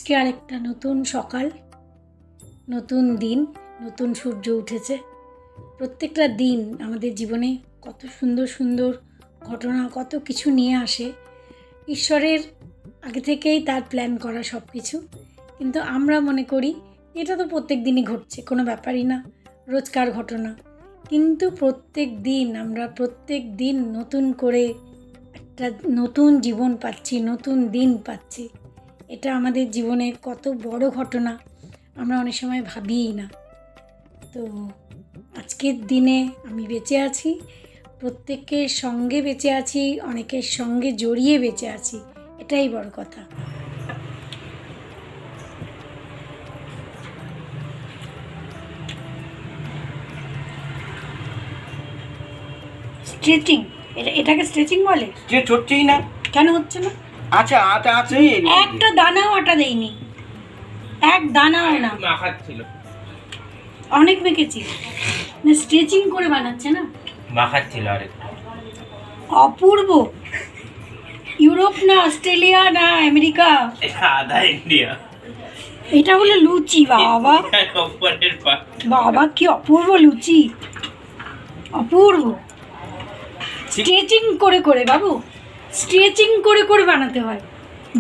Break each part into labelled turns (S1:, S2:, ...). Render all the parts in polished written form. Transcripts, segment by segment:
S1: আজকে আরেকটা নতুন সকাল, নতুন দিন, নতুন সূর্য উঠেছে। প্রত্যেকটা দিন আমাদের জীবনে কত সুন্দর সুন্দর ঘটনা, কত কিছু নিয়ে আসে। ঈশ্বরের আগে থেকেই তার প্ল্যান করা সব কিছু। কিন্তু আমরা মনে করি এটা তো প্রত্যেক দিনই ঘটছে, কোনো ব্যাপারই না, রোজকার ঘটনা। কিন্তু প্রত্যেক দিন নতুন করে একটা নতুন জীবন পাচ্ছি, নতুন দিন পাচ্ছি। এটা আমাদের জীবনের কত বড় ঘটনা আমরা অনেক সময় ভাবিই না। তো আজকের দিনে আমি বেঁচে আছি, প্রত্যেকের সঙ্গে বেঁচে আছি, অনেকের সঙ্গে জড়িয়ে বেঁচে আছি, এটাই বড় কথা। স্ট্রেচিং, এটাকে স্ট্রেচিং বলে?
S2: স্ট্রেচ হচ্ছেই না।
S1: কেন হচ্ছে না?
S2: আচ্ছা আটা আছে,
S1: একটা দানাও আটা দেয়নি, এক দানাও না।
S2: মাখাচ্ছিল,
S1: অনেক মেখেছি না, স্ট্রেচিং করে বানাচ্ছে না,
S2: মাখাচ্ছিল আরেকটু।
S1: অপূর্ব। ইউরোপ না অস্ট্রেলিয়া না আমেরিকা,
S2: আধা ইন্ডিয়া।
S1: এটা হলো লুচি। বাবা বাবা, কি অপূর্ব লুচি, অপূর্ব। স্ট্রেচিং করে করে বাবু, স্ট্রেচিং করে করে বানাতে হয়,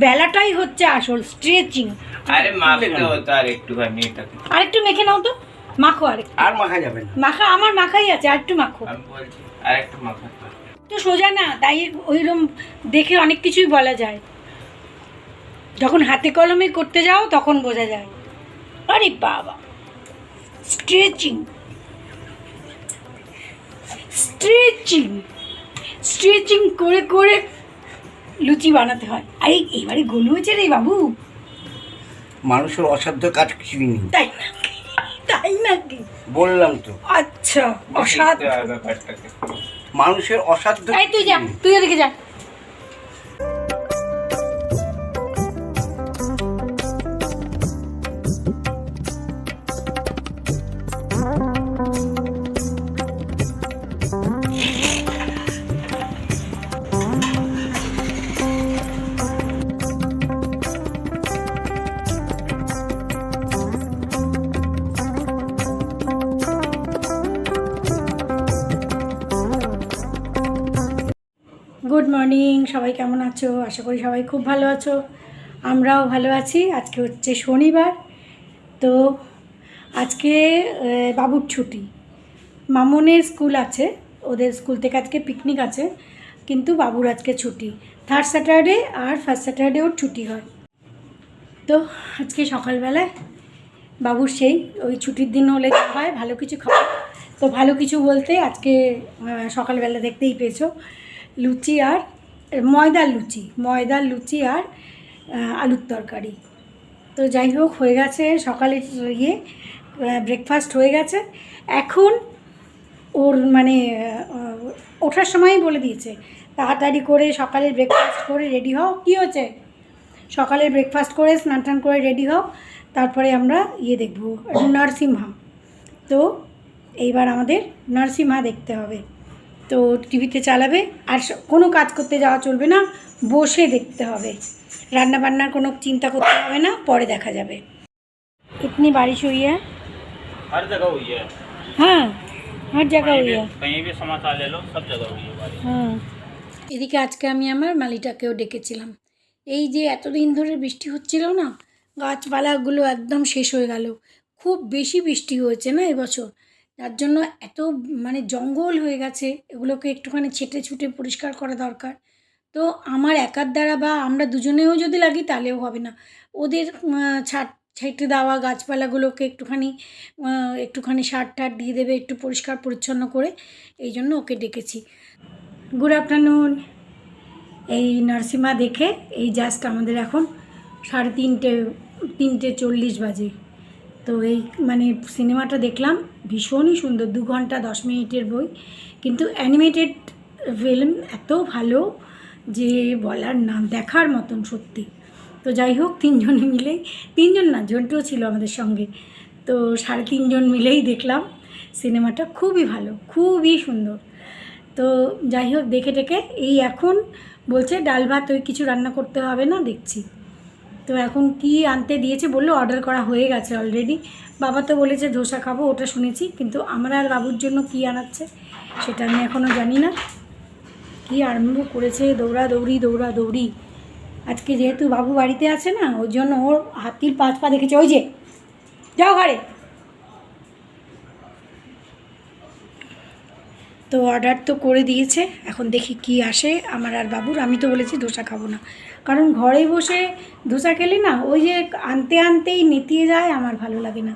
S1: বেলাটাই হচ্ছে আসল স্ট্রেচিং।
S2: আরে মাখতে হতো আর একটুখানি, এটাকে
S1: আরেকটু মেখে নাও তো, মাখো আরেকটু।
S2: আর মাখা যাবে না,
S1: মাখা, আমার মাখাই আছে, আরেকটু মাখো।
S2: আমি বলছি আর একটু মাখাতে হবে।
S1: তো সোজা না, তাই ওইরকম দেখে অনেক কিছুই বলা যায়, যখন হাতে কলমে করতে যাও তখন বোঝা যায়। আরে বাবা, স্ট্রেচিং স্ট্রেচিং স্ট্রেচিং করে করে লুচি বানাতে হয়। আরে এবারে গোল হয়েছে রে বাবু।
S2: মানুষের অসাধ্য কাজ কিছুই নেই,
S1: তাই নাকি? তাই নাকি?
S2: বললাম তো।
S1: আচ্ছা, অসাধ্য।
S2: মানুষের অসাধ্য।
S1: এই তুই যা, তুই এদিকে যা। গুড মর্নিং, সবাই কেমন আছো? আশা করি সবাই খুব ভালো আছো, আমরাও ভালো আছি। আজকে হচ্ছে শনিবার, তো আজকে বাবুর ছুটি। মামনের স্কুল আছে, ওদের স্কুল থেকে আজকে পিকনিক আছে, কিন্তু বাবুর আজকে ছুটি। থার্ড স্যাটারডে আর ফার্স্ট স্যাটারডে ওর ছুটি হয়। তো আজকে সকালবেলায় বাবুর সেই ওই ছুটির দিন হলে হয় ভালো কিছু খাওয়া। তো ভালো কিছু বলতে আজকে সকালবেলা দেখতেই পেয়েছো, লুচি আর ময়দার লুচি আর আলুর তরকারি। তো যাই হোক, হয়ে গেছে সকালে ব্রেকফাস্ট হয়ে গেছে। এখন ওর মানে ওঠার সময়ই বলে দিয়েছে তাড়াতাড়ি করে সকালের ব্রেকফাস্ট করে রেডি হও। কী হচ্ছে? সকালের ব্রেকফাস্ট করে স্নান টান করে রেডি হও, তারপরে আমরা দেখব নরসিংহা। তো এইবার আমাদের নরসিংহা দেখতে হবে, তো টিভিতে চালাবে। আর কোনো কাজ করতে যাওয়া চলবে না, বসে দেখতে হবে, রান্না বান্নার কোনো চিন্তা করতে হবে না, পরে দেখা যাবে। इतनी बारिश हुई है,
S3: हर जगह हुई है।
S1: हाँ हर जगह हुई है,
S3: कहीं भी समाचार ले लो, सब जगह हुई है बारिश।
S1: हाँ। এদিকে আজকে আমি আমার মালিটাকেও ডেকেছিলাম। এই যে এতদিন ধরে বৃষ্টি হচ্ছিল না, গাছপালাগুলো একদম শেষ হয়ে গেল। খুব বেশি বৃষ্টি হয়েছে না এবছর, যার জন্য এত মানে জঙ্গল হয়ে গেছে, এগুলোকে একটুখানি ছেটে ছুটে পরিষ্কার করা দরকার। তো আমার একার দ্বারা বা আমরা দুজনেও যদি লাগি তাহলেও হবে না, ওদের ছেটে দেওয়া গাছপালাগুলোকে একটুখানি সার টার দিয়ে দেবে, একটু পরিষ্কার পরিচ্ছন্ন করে, এই জন্য ওকে ডেকেছি। Good afternoon. এই নরসিংহা দেখে এই জাস্ট আমাদের এখন 3:40 বাজে। তো এই মানে সিনেমাটা দেখলাম, ভীষণই সুন্দর, 2 ঘন্টা 10 মিনিটের বই, কিন্তু অ্যানিমেটেড ফিল্ম এত ভালো যে বলার না, দেখার মতন সত্যি। তো যাই হোক, 3জন না, জন্টুও ছিল আমাদের সঙ্গে, তো 3.5 জন মিলেই দেখলাম সিনেমাটা। খুবই ভালো, খুবই সুন্দর। তো যাই হোক, দেখে টেকে এই এখন বলছে ডাল ভাত ওই কিছু রান্না করতে হবে না, দেখছি। তো এখন কি আনতে দিয়েছে বললো অর্ডার করা হয়ে গেছে অলরেডি। বাবা তো বলেছে ধোসা খাবো, ওটা শুনেছি, কিন্তু আমরা আর বাবুর জন্য কি আনাচ্ছে সেটা আমি এখনও জানি না। কি আরম্ভ করেছে দৌড়াদৌড়ি। আজকে যেহেতু বাবু বাড়িতে আছে না, ওই জন্য ওর হাতির 5 পা দেখেছে। ওই যে যাও ঘরে। তো অর্ডার তো করে দিয়েছে, এখন দেখি কি আসে আমার আর বাবুর। আমি তো বলেছি ধোসা খাবো না, কারণ ঘরে বসে ধোসা খেলে না ওই যে আনতেই নেতিয়ে যায়, আমার ভালো লাগে না।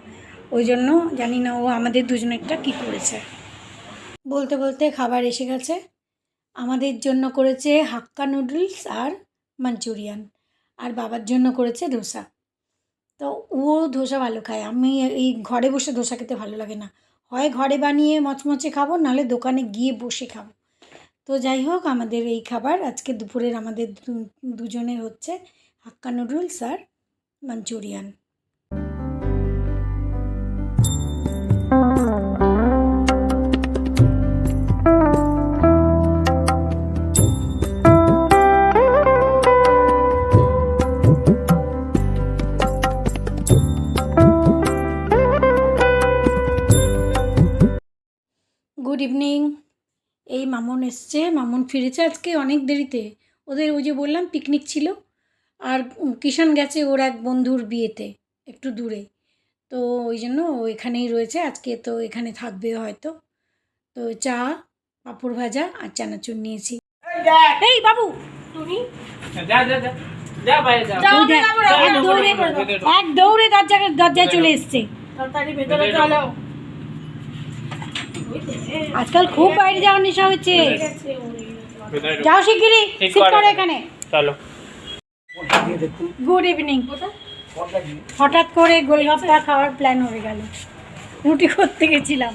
S1: ওই জন্য জানি না ও আমাদের দুজনেরটা কী করেছে। বলতে বলতে খাবার এসে গেছে। আমাদের জন্য করেছে হাক্কা নুডলস আর মাঞ্চুরিয়ান, আর বাবার জন্য করেছে ধোসা। তো ও ধোসা ভালো খায়, আমি এই ঘরে বসে ধোসা খেতে ভালো লাগে না। হয় ঘরে বানিয়ে মচমচে খাবো, নাহলে দোকানে গিয়ে বসে খাবো। তো যাই হোক, আমাদের এই খাবার আজকে দুপুরের আমাদের দুজনের হচ্ছে হাক্কা নুডলস আর মাঞ্চুরিয়ান। Good evening. এই মামুন এসছে, মামুন ফিরেছে আজকে অনেক দেরিতে। ওদের ওই যে বললাম পিকনিক ছিল, আর কিষান গেছে ওর এক বন্ধুর বিয়েতে একটু দূরে। তো ওই জন্য ও এখানেই রয়েছে আজকে, তো এখানে থাকবে হয়তো। তো চা, পাঁপড় ভাজা আর চানাচুর নিয়েছি। এই বাবু তুমি এক দৌড়ে দরজায় চলে এসছে। আজকাল খুব বাইরে যাওয়ার নেশা হচ্ছে। যাও শিগগিরই, সিট করো এখানে।
S3: চলো।
S1: Good evening. হঠাৎ করে গোলগাপ্পা খাওয়ার প্ল্যান হয়ে গেল, রুটি করতে গেছিলাম।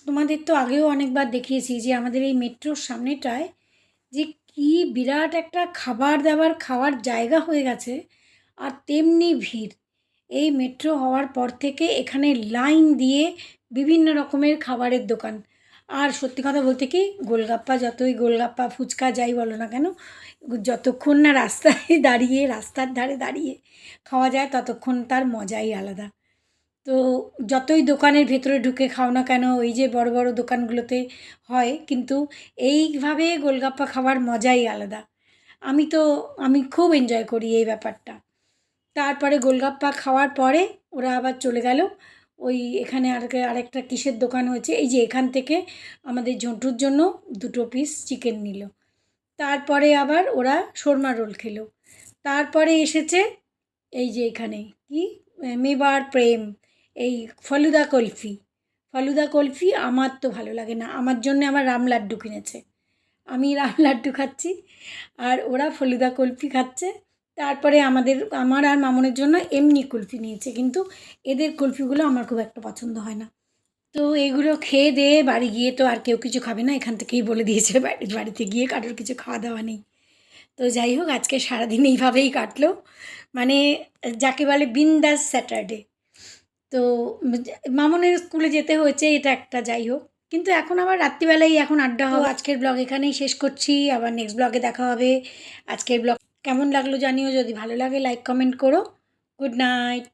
S1: তোমাদের তো আগেও অনেকবার দেখিয়েছি যে আমাদের এই মেট্রোর সামনেটায় যে কি বিরাট একটা খাওয়ার জায়গা হয়ে গেছে, আর তেমনি ভিড়। এই মেট্রো হওয়ার পর থেকে এখানে লাইন দিয়ে বিভিন্ন রকমের খাবারের দোকান। আর সত্যি কথা বলতে কি, গোলগাপ্পা ফুচকা যাই বলো না কেন, যতক্ষণ না রাস্তার ধারে দাঁড়িয়ে খাওয়া যায় ততক্ষণ তার মজাই আলাদা। তো যতই দোকানের ভেতরে ঢুকে খাও না কেন, ওই যে বড় বড় দোকানগুলোতে হয়, কিন্তু এইভাবে গোলগাপ্পা খাওয়ার মজাই আলাদা। আমি খুব এনজয় করি এই ব্যাপারটা। তারপরে গোলগাপ্পা খাওয়ার পরে ওরা আবার চলে গেল ওই এখানে আরেকটা কিসের দোকান হয়েছে, এই যে এখান থেকে আমাদের ঝন্টুর জন্য 2 পিস চিকেন নিল। তারপরে আবার ওরা শর্মা রোল খেলো। তারপরে এসেছে এই যে এখানে কি মেবার প্রেম, এই ফালুদা কুলফি আমার তো ভালো লাগে না, আমার জন্য আবার রাম লাড্ডু কিনেছে। আমি রাম লাড্ডু খাচ্ছি আর ওরা ফালুদা কুলফি খাচ্ছে। তারপরে আমার আর মামনের জন্য এমনি কুলফি নিয়েছে, কিন্তু এদের কুলফিগুলো আমার খুব একটা পছন্দ হয় না। তো এগুলো খেয়ে দিয়ে বাড়ি গিয়ে তো আর কেউ কিছু খাবে না, এখান থেকেই বলে দিয়েছে বাড়িতে গিয়ে কারোর কিছু খাওয়া দাওয়া নেই। তো যাই হোক, আজকে সারাদিন এইভাবেই কাটলো, মানে যাকে বলে বিন্দাস স্যাটারডে। তো মামনের স্কুলে যেতে হয়েছে, এটা একটা যাই হোক, কিন্তু এখন আবার রাত্রিবেলাই এখন আড্ডা হবে। আজকের ব্লগ এখানেই শেষ করছি, আবার নেক্সট ব্লগে দেখা হবে। আজকের ব্লগ কেমন লাগলো জানিও, যদি ভালো লাগে লাইক কমেন্ট করো। Good night.